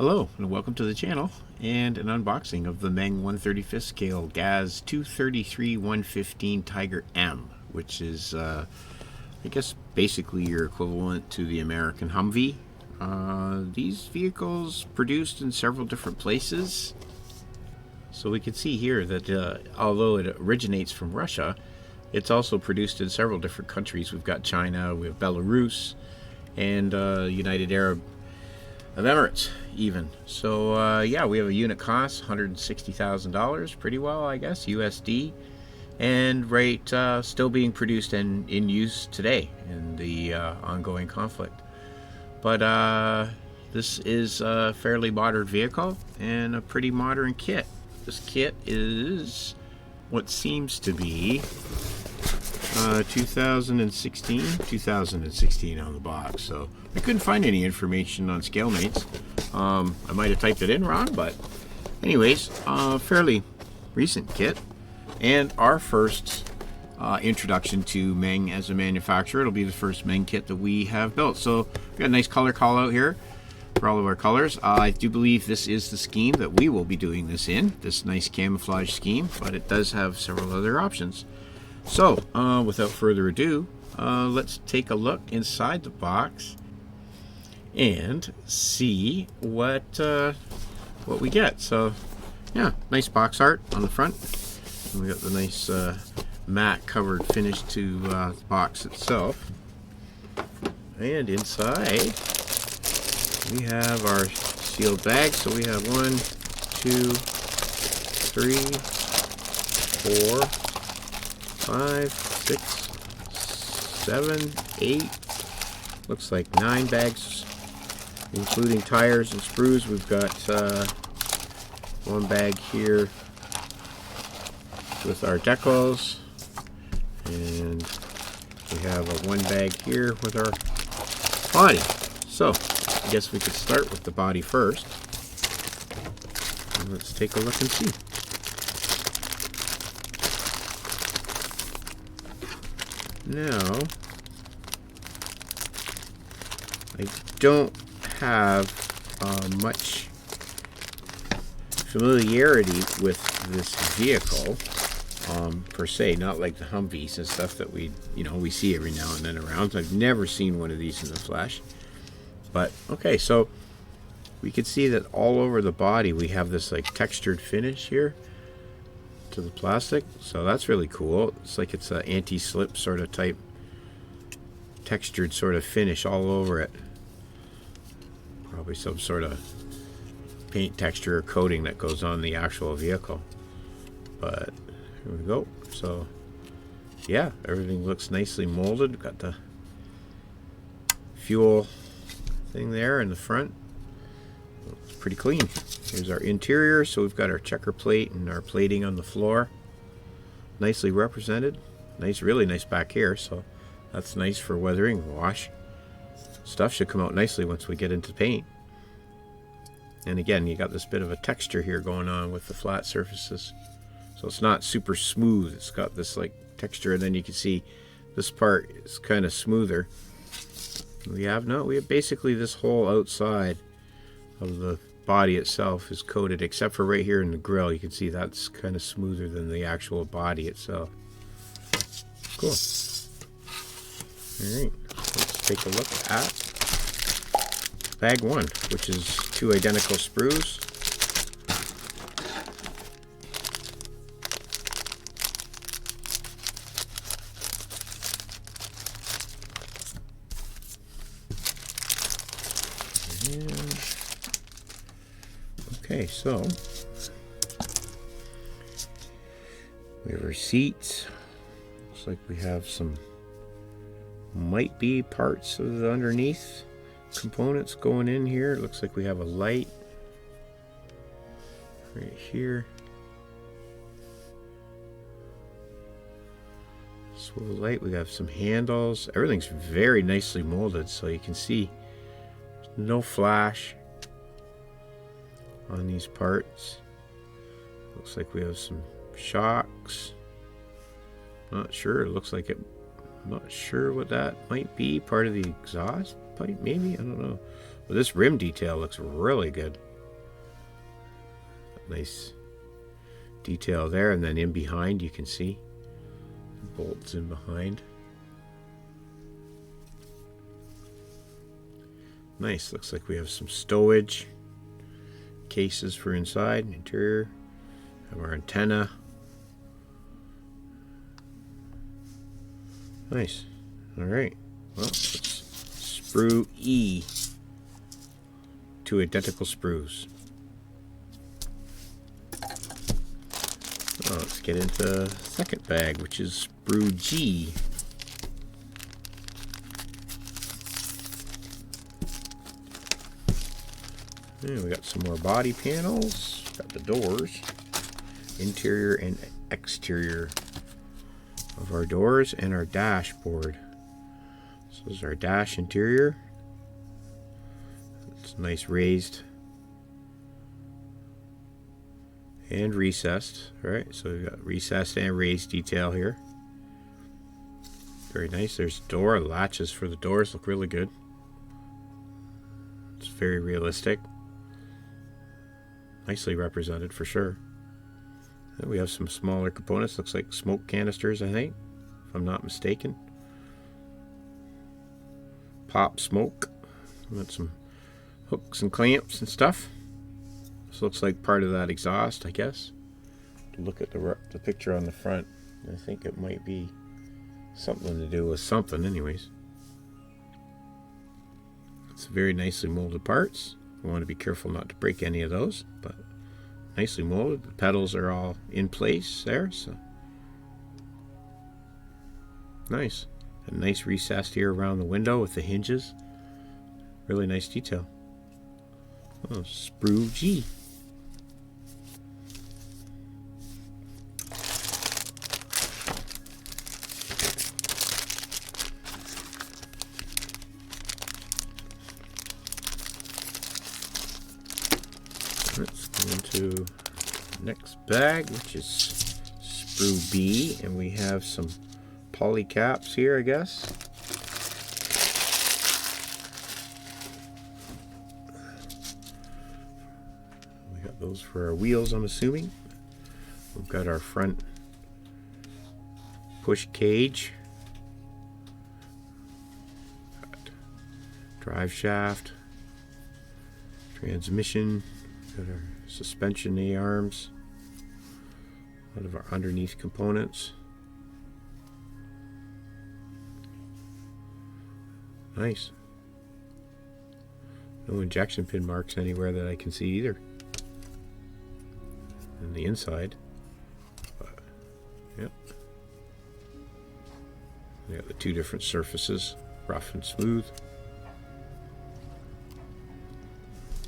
Hello and welcome to the channel and an unboxing of the Meng 135th scale GAZ 233 115 Tiger M, which is I guess basically your equivalent to the American Humvee. These vehicles produced in several different places, so we can see here that although it originates from Russia, it's also produced in several different countries. We've got China, we have Belarus, and United Arab of Emirates even. So yeah, we have a unit cost $160,000, pretty well I guess, USD, and still being produced and in use today in the ongoing conflict. But this is a fairly modern vehicle and a pretty modern kit. This kit is what seems to be 2016 on the box, so I couldn't find any information on scale mates. I might have typed it in wrong, but anyways, fairly recent kit and our first introduction to Meng as a manufacturer. It'll be the first Meng kit that we have built, so we've got a nice color call out here for all of our colors. I do believe this is the scheme that we will be doing this in, this nice camouflage scheme, but it does have several other options. So, without further ado, let's take a look inside the box and see what we get. So, yeah, nice box art on the front. And we got the nice matte covered finish to the box itself. And inside, we have our sealed bag. So we have 1, 2, 3, 4, 5, 6, 7, 8, looks like 9 bags, including tires and sprues. We've got one bag here with our decals, and we have one bag here with our body. So I guess we could start with the body first, and let's take a look and see. Now, I don't have much familiarity with this vehicle per se, not like the Humvees and stuff that we see every now and then around. I've never seen one of these in the flesh. But okay, so we can see that all over the body we have this like textured finish here to the plastic, so that's really cool. It's like it's an anti-slip sort of type textured sort of finish all over it. Probably some sort of paint texture or coating that goes on the actual vehicle. But here we go. So yeah, everything looks nicely molded. Got the fuel thing there in the front. It's pretty clean. Here's our interior. So we've got our checker plate and our plating on the floor, nicely represented. Nice, really nice back here, so that's nice for weathering, wash. Stuff should come out nicely once we get into paint. And again, you got this bit of a texture here going on with the flat surfaces, so it's not super smooth. It's got this like texture, and then you can see this part is kind of smoother. We have basically this whole outside of the body itself is coated, except for right here in the grill. You can see that's kind of smoother than the actual body itself. Cool. Alright, let's take a look at bag 1, which is 2 identical sprues. Okay, so we have our seats. Looks like we have some, might be parts of the underneath components going in here. It looks like we have a light right here. Swivel light. We have some handles. Everything's very nicely molded, so you can see no flash on these parts. Looks like we have some shocks. Not sure. It looks like it. I'm not sure what that might be. Part of the exhaust pipe, maybe? I don't know. But this rim detail looks really good. Nice detail there, and then in behind you can see bolts in behind. Nice. Looks like we have some stowage cases for inside, interior. Have our antenna. Nice. All right. Well, let's sprue E. 2 identical sprues. Well, let's get into the second bag, which is sprue G. And we got some more body panels. Got the doors, interior and exterior of our doors, and our dashboard. So this is our dash interior. It's nice raised and recessed. All right, so we've got recessed and raised detail here. Very nice. There's the door. Latches for the doors look really good. It's very realistic. Nicely represented for sure. And we have some smaller components. Looks like smoke canisters, I think, if I'm not mistaken. Pop smoke. Got some hooks and clamps and stuff. This looks like part of that exhaust, I guess. To look at the picture on the front, I think it might be something to do with something anyways. It's very nicely molded parts. We want to be careful not to break any of those, but nicely molded. The pedals are all in place there, so nice. A nice recessed here around the window with the hinges. Really nice detail. Oh, sprue G. Let's go into next bag, which is sprue B, and we have some poly caps here, I guess. We got those for our wheels, I'm assuming. We've got our front push cage, got drive shaft, transmission. Got our suspension A-arms, a lot of our underneath components. Nice. No injection pin marks anywhere that I can see either. And the inside. But, yep. We got the 2 different surfaces, rough and smooth.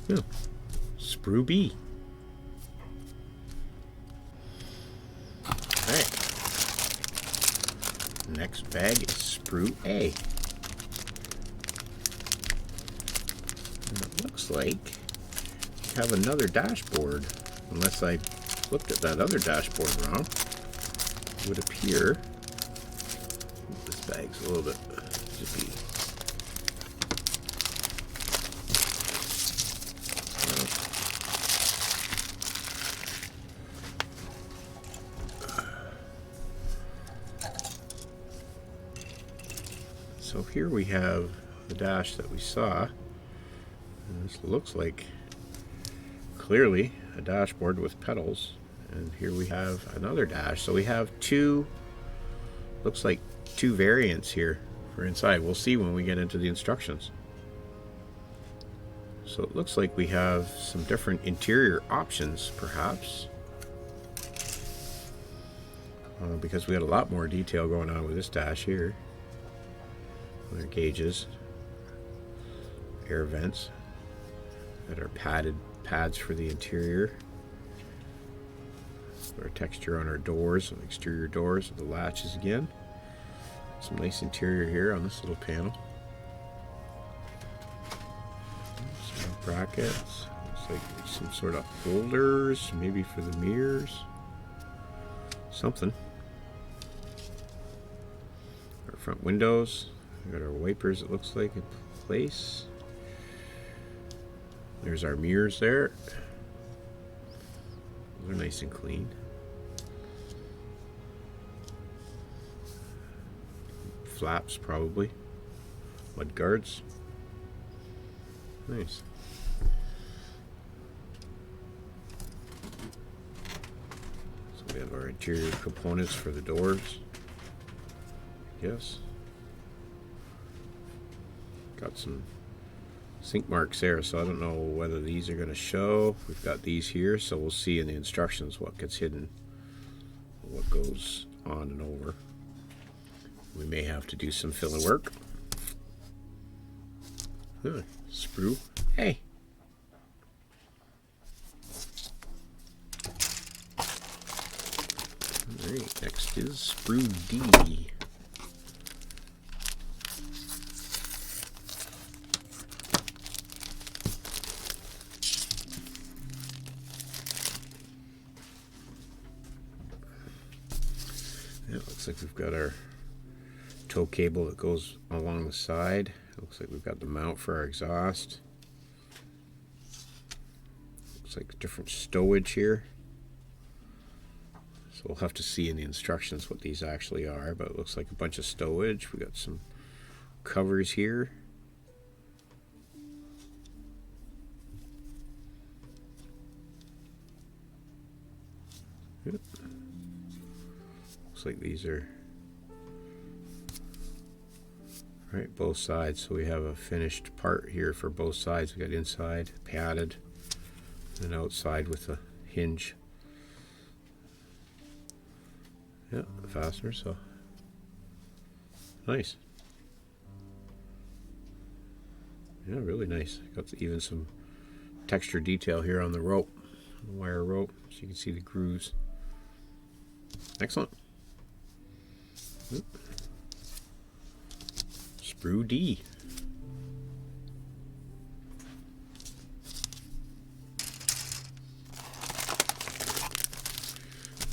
Yeah. Sprue B. Alright. Next bag is sprue A. And it looks like we have another dashboard. Unless I looked at that other dashboard wrong. It would appear this bag's a little bit zippy. So here we have the dash that we saw. And this looks like clearly a dashboard with pedals. And here we have another dash. So we have 2, looks like 2 variants here for inside. We'll see when we get into the instructions. So it looks like we have some different interior options, perhaps. Because we had a lot more detail going on with this dash here. Other gauges, air vents, that are pads for the interior. Our texture on our doors, exterior doors, the latches again. Some nice interior here on this little panel. Some brackets. Looks like some sort of holders, maybe for the mirrors. Something. Our front windows. We got our wipers, it looks like, in place. There's our mirrors there. They're nice and clean. Flaps probably. Mud guards. Nice. So we have our interior components for the doors. Yes. Got some sink marks there, so I don't know whether these are going to show. We've got these here, so we'll see in the instructions what gets hidden, what goes on and over. We may have to do some filler work. Huh, sprue. Hey. Alright, next is sprue D. Yeah, looks like we've got our tow cable that goes along the side. Looks like we've got the mount for our exhaust. Looks like different stowage here. So we'll have to see in the instructions what these actually are, but it looks like a bunch of stowage. We got some covers here. Yep. Looks like these are right both sides, so we have a finished part here for both sides. We got inside padded and outside with a hinge. Yeah, the fastener, so nice. Yeah, really nice. Got even some texture detail here on the rope, the wire rope, so you can see the grooves. Excellent. Sprue D.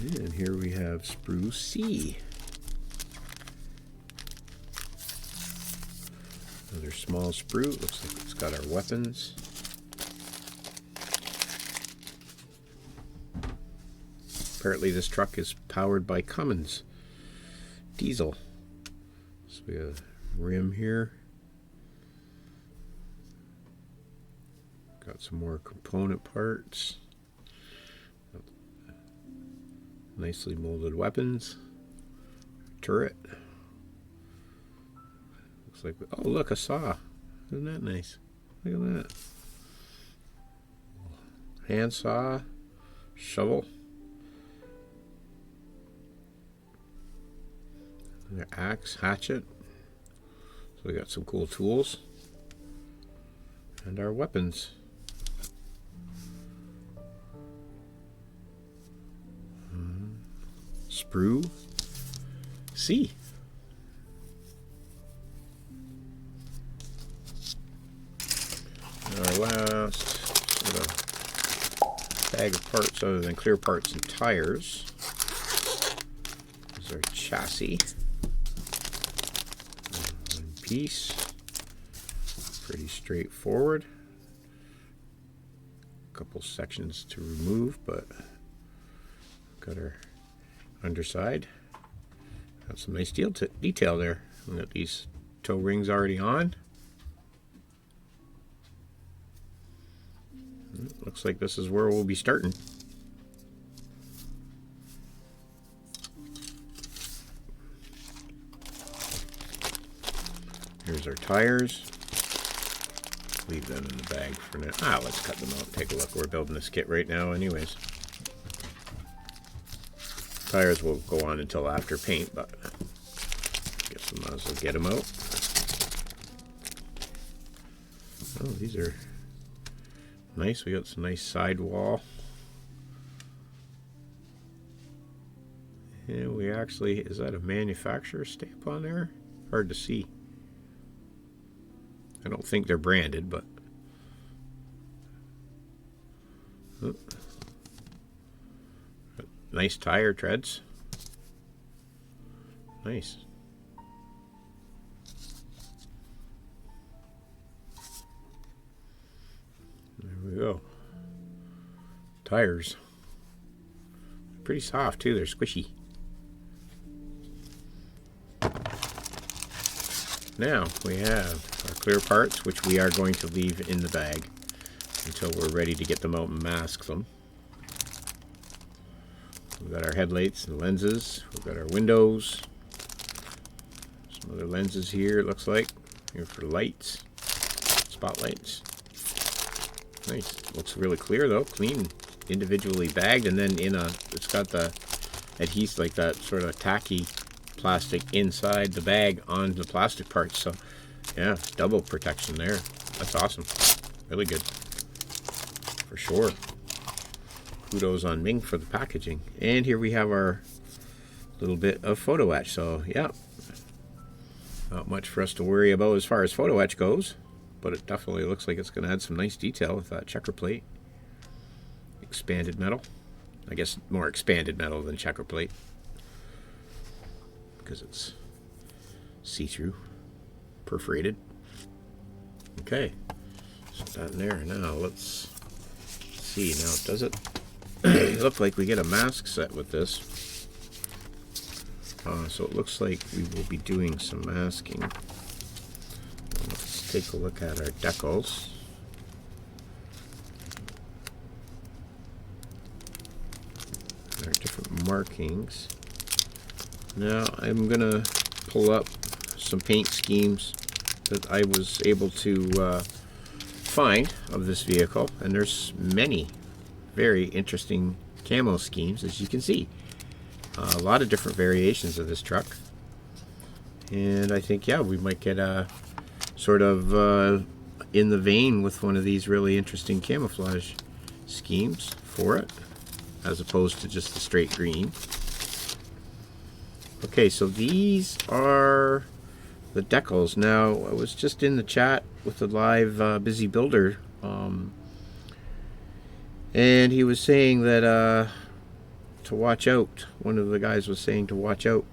And here we have sprue C. Another small sprue. Looks like it's got our weapons. Apparently this truck is powered by Cummins diesel. So we have a rim here. Got some more component parts. Nicely molded weapons. Turret. Looks like, oh look, a saw. Isn't that nice? Look at that. Hand saw. Shovel. Another axe, hatchet. So we got some cool tools. And our weapons. Sprue C. And our last sort of bag of parts other than clear parts and tires is our chassis. One piece. Pretty straightforward. A couple sections to remove, but got our underside. Got some nice detail there. We got these toe rings already on. Looks like this is where we'll be starting. Here's our tires. Leave them in the bag for now. Let's cut them out. Take a look. We're building this kit right now anyways. Tires will go on until after paint, but I guess we might as well get them out. Oh, these are nice. We got some nice sidewall. And we actually, is that a manufacturer stamp on there? Hard to see. I don't think they're branded, but oh. Nice tire treads. Nice. There we go. Tires. pretty soft too. They're squishy. Now we have our clear parts, which we are going to leave in the bag until we're ready to get them out and mask them. We've got our headlights and lenses. We've got our windows. Some other lenses here, it looks like. Here for lights, spotlights. Nice. Looks really clear though, clean, individually bagged, and then it's got the adhesive, like that sort of tacky plastic inside the bag on the plastic parts. So yeah, double protection there. That's awesome. Really good. For sure. Kudos on Meng for the packaging. And here we have our little bit of photo etch. So yeah, not much for us to worry about as far as photo etch goes, but it definitely looks like it's going to add some nice detail with that checker plate. Expanded metal. I guess more expanded metal than checker plate, because it's see-through, perforated. Okay, so that in there. Now let's see. Now does it look like we get a mask set with this? So it looks like we will be doing some masking. Let's take a look at our decals. Our different markings. Now I'm gonna pull up some paint schemes that I was able to find of this vehicle, and there's many very interesting camo schemes, as you can see. A lot of different variations of this truck, and I think, yeah, we might get a sort of in the vein with one of these really interesting camouflage schemes for it, as opposed to just the straight green. Okay, so these are the decals. Now, I was just in the chat with the live Busy Builder, and he was saying that to watch out. One of the guys was saying to watch out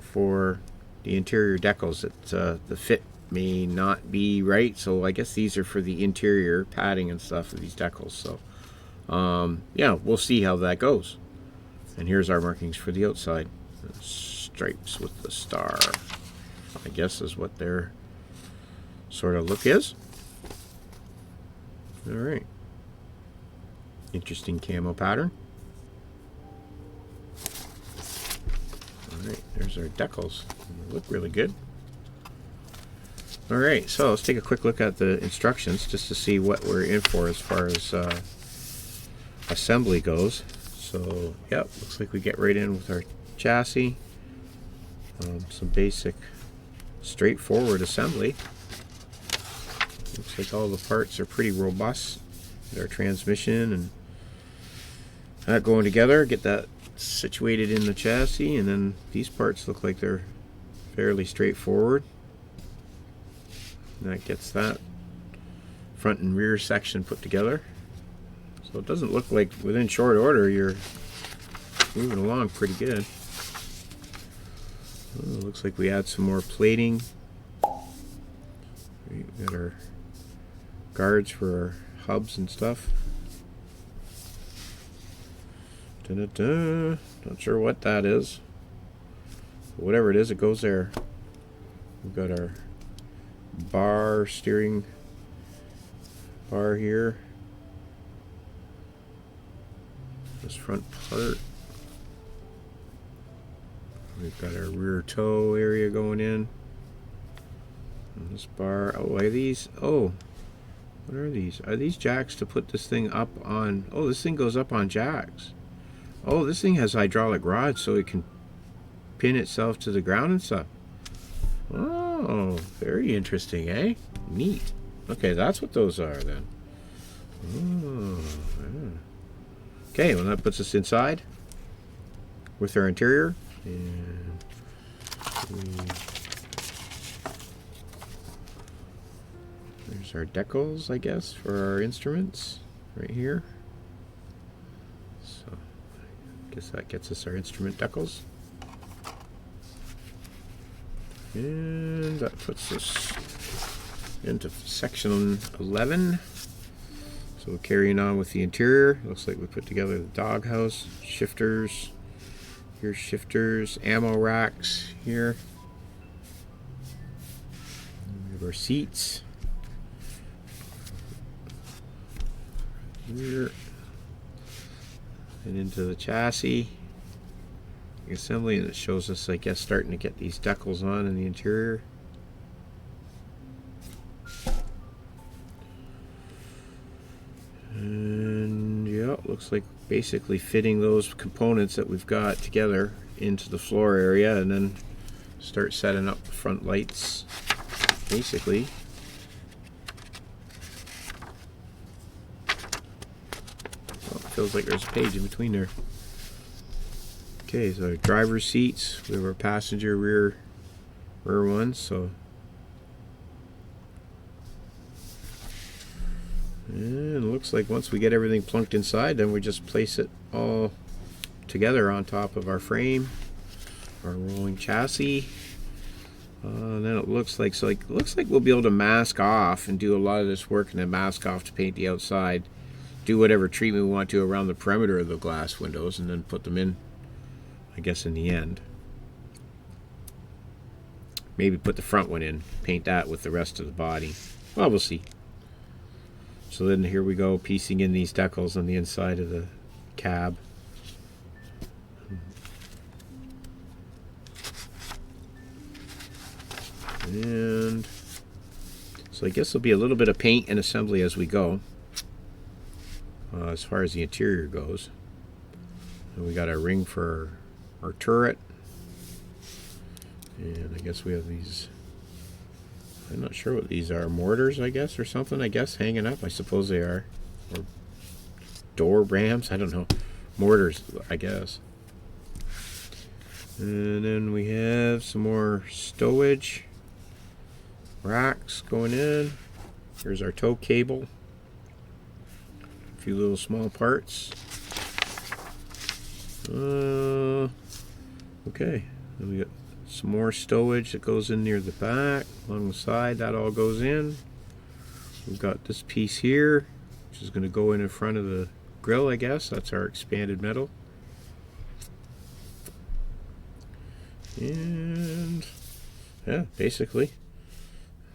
for the interior decals, that the fit may not be right. So I guess these are for the interior padding and stuff of these decals. So yeah, we'll see how that goes. And here's our markings for the outside. Stripes with the star, I guess, is what their sort of look is. All right, interesting camo pattern. All right, there's our decals. They look really good. All right, so let's take a quick look at the instructions just to see what we're in for as far as assembly goes. So yep, looks like we get right in with our chassis. Some basic straightforward assembly. Looks like all the parts are pretty robust. Our transmission and that going together, get that situated in the chassis, and then these parts look like they're fairly straightforward. And that gets that front and rear section put together. So it doesn't look like within short order you're moving along pretty good. Oh, looks like we add some more plating. We got our guards for our hubs and stuff. Not sure what that is. But whatever it is, it goes there. We've got our bar, steering bar here. This front part. We've got our rear toe area going in. And this bar. Oh, are these? Oh, what are these? Are these jacks to put this thing up on? Oh, this thing goes up on jacks. Oh, this thing has hydraulic rods so it can pin itself to the ground and stuff. Oh, very interesting, eh? Neat. Okay, that's what those are then. Oh, yeah. Okay, well, that puts us inside with our interior. And there's our decals, I guess, for our instruments right here. So I guess that gets us our instrument decals. And that puts us into section 11. So carrying on with the interior, looks like we put together the doghouse, shifters. Here's shifters, ammo racks here. We have our seats. Here. And into the chassis. Assembly, and it shows us, I guess, starting to get these decals on in the interior. And yeah, looks like basically fitting those components that we've got together into the floor area, and then start setting up the front lights basically. Oh, it feels like there's a page in between there. Okay, so our driver's seats, we have our passenger rear ones, so and it looks like once we get everything plunked inside, then we just place it all together on top of our frame, our rolling chassis. And then it looks like we'll be able to mask off and do a lot of this work, and then mask off to paint the outside, do whatever treatment we want to around the perimeter of the glass windows, and then put them in, I guess, in the end. Maybe put the front one in, paint that with the rest of the body. Well, we'll see. So then here we go, piecing in these decals on the inside of the cab. And so I guess there'll be a little bit of paint and assembly as we go, as far as the interior goes. And we got our ring for our turret. And I guess we have these, I'm not sure what these are, mortars, I guess, or something, I guess, hanging up. I suppose they are. Or door rams, I don't know. Mortars, I guess. And then we have some more stowage racks going in. Here's our tow cable. A few little small parts. Okay, then we got some more stowage that goes in near the back, along the side. That all goes in. We've got this piece here, which is going to go in front of the grill, I guess. That's our expanded metal. And yeah, basically,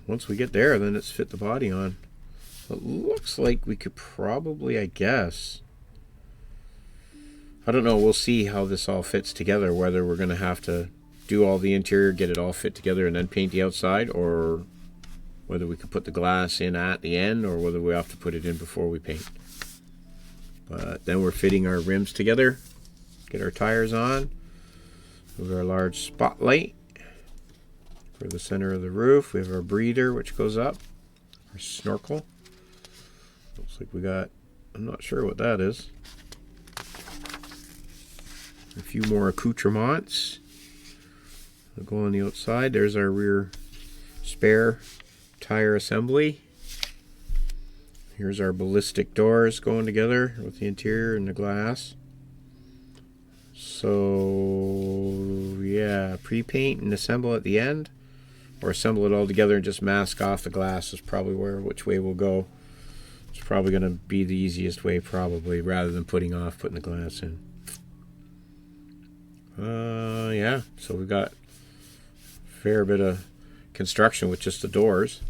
once we get there, then it's fit the body on. It looks like we could probably, I guess, I don't know, we'll see how this all fits together, whether we're going to have to do all the interior, get it all fit together, and then paint the outside, or whether we could put the glass in at the end, or whether we have to put it in before we paint. But then we're fitting our rims together, get our tires on. With our large spotlight for the center of the roof. We have our breather, which goes up. Our snorkel. Looks like we got, I'm not sure what that is. A few more accoutrements. We'll go on the outside. There's our rear spare tire assembly. Here's our ballistic doors going together with the interior and the glass. So yeah, pre-paint and assemble at the end, or assemble it all together and just mask off the glass is probably which way we'll go. It's probably going to be the easiest way, probably, rather than putting the glass in. Yeah, so we've got a fair bit of construction with just the doors.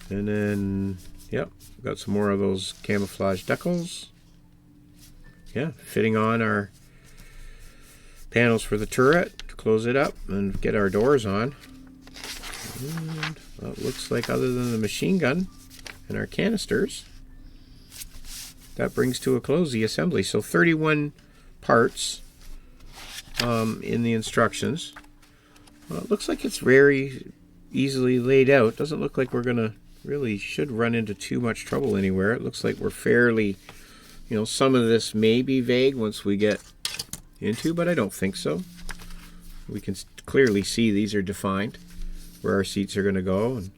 And then, yep, we've got some more of those camouflage decals. Yeah, fitting on our panels for the turret to close it up and get our doors on. And well, it looks like, other than the machine gun and our canisters, that brings to a close the assembly. So 31 parts in the instructions. Well, it looks like it's very easily laid out. Doesn't look like we're gonna should run into too much trouble anywhere. It looks like we're fairly, some of this may be vague once we get into, but I don't think so. We can clearly see these are defined, where our seats are going to go and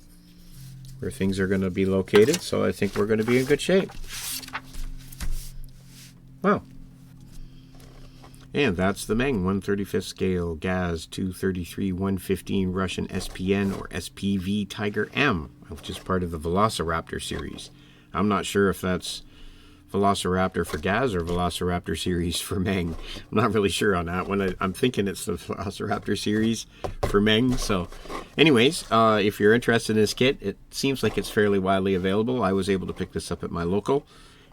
where things are going to be located, so I think we're going to be in good shape. Wow. And that's the Meng 1/35 scale Gaz 233-115 Russian SPN or SPV Tiger M, which is part of the Velociraptor series. I'm not sure if that's Velociraptor for Gaz or Velociraptor series for Meng. I'm not really sure on that one. I'm thinking it's the Velociraptor series for Meng. So anyways, if you're interested in this kit, it seems like it's fairly widely available. I was able to pick this up at my local,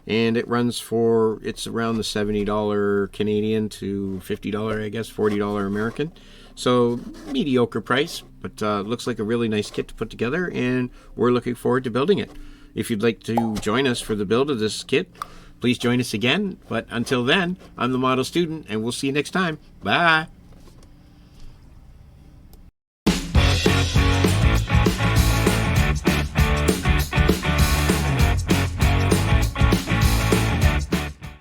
and it runs for, it's around the $70 Canadian to $50, I guess, $40 American. So mediocre price, but looks like a really nice kit to put together, and we're looking forward to building it. If you'd like to join us for the build of this kit, please join us again. But until then, I'm the Model Student, and we'll see you next time. Bye!